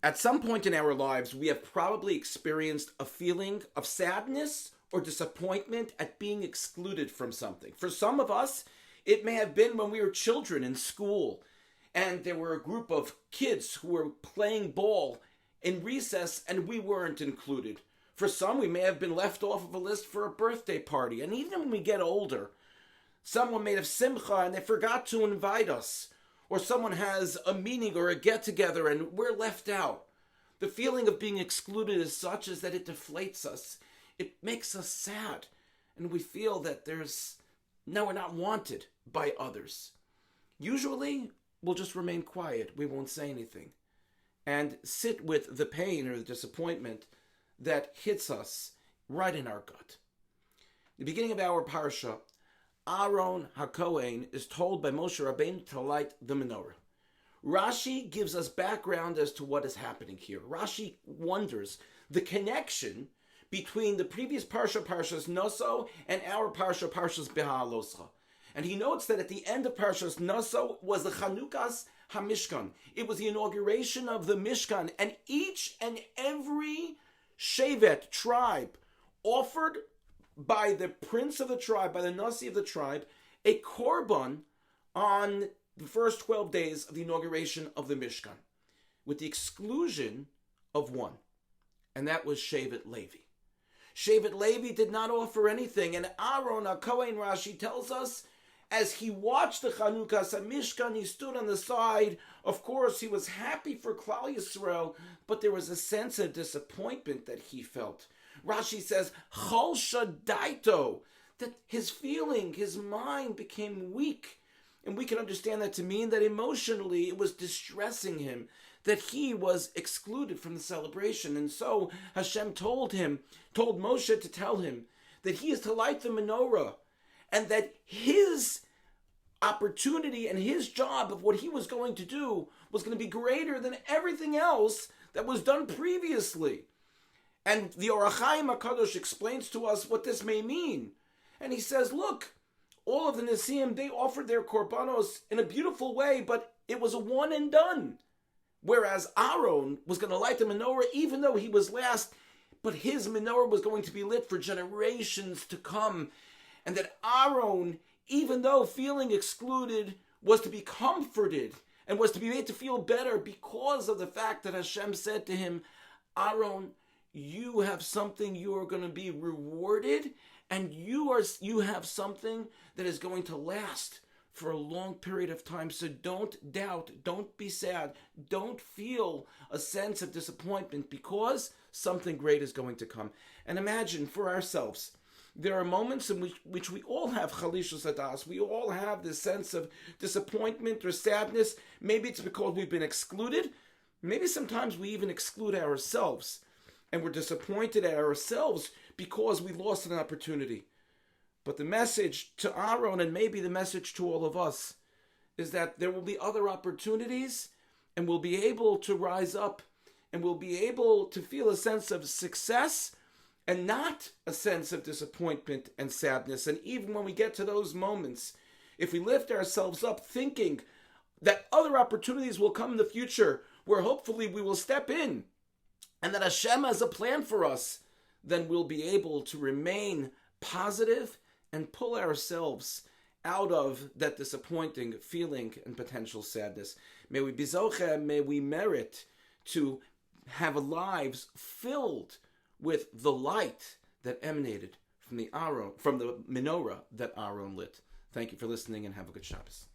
At some point in our lives, we have probably experienced a feeling of sadness or disappointment at being excluded from something. For some of us, it may have been when we were children in school and there were a group of kids who were playing ball in recess and we weren't included. For some, we may have been left off of a list for a birthday party. And even when we get older, someone made of simcha and they forgot to invite us. Or someone has a meeting or a get-together and we're left out. The feeling of being excluded is such as that it deflates us. It makes us sad. And we feel that we're not wanted by others. Usually, we'll just remain quiet. We won't say anything. And sit with the pain or the disappointment that hits us right in our gut. The beginning of our parsha, Aaron HaKohen is told by Moshe Rabbeinu to light the menorah. Rashi gives us background as to what is happening here. Rashi wonders the connection between the previous parsha, Parshas Noso, and our parsha, Parshas Behaaloscha. And he notes that at the end of Parshas Noso was the Chanukas HaMishkan. It was the inauguration of the Mishkan, and each and every Shevet tribe offered by the prince of the tribe, by the Nasi of the tribe, a korban on the first 12 days of the inauguration of the Mishkan, with the exclusion of one, and that was Shevet Levi. Shevet Levi did not offer anything, and Aaron HaKohen, Rashi tells us, as he watched the Chanukas HaMishkan, he stood on the side. Of course, he was happy for Klal Yisrael, but there was a sense of disappointment that he felt. Rashi says, Chol Shadaito, that his feeling, his mind became weak. And we can understand that to mean that emotionally it was distressing him, that he was excluded from the celebration. And so Hashem told Moshe to tell him that he is to light the menorah, and that his opportunity and his job of what he was going to do was going to be greater than everything else that was done previously. And the Or HaChaim HaKadosh explains to us what this may mean. And he says, look, all of the Nesiim, they offered their korbanos in a beautiful way, but it was a one and done. Whereas Aaron was going to light the menorah even though he was last, but his menorah was going to be lit for generations to come. And that Aaron, even though feeling excluded, was to be comforted and was to be made to feel better because of the fact that Hashem said to him, Aaron, you have something you are going to be rewarded, and you have something that is going to last for a long period of time. So don't doubt, don't be sad, don't feel a sense of disappointment, because something great is going to come. And imagine for ourselves, there are moments in which we all have chalishus hadas. We all have this sense of disappointment or sadness. Maybe it's because we've been excluded. Maybe sometimes we even exclude ourselves. And we're disappointed at ourselves because we lost an opportunity. But the message to Aaron, and maybe the message to all of us, is that there will be other opportunities, and we'll be able to rise up, and we'll be able to feel a sense of success and not a sense of disappointment and sadness. And even when we get to those moments, if we lift ourselves up thinking that other opportunities will come in the future where hopefully we will step in and that Hashem has a plan for us, then we'll be able to remain positive and pull ourselves out of that disappointing feeling and potential sadness. May we be zoche, may we merit to have lives filled with the light that emanated from the menorah that Aaron lit. Thank you for listening, and have a good Shabbos.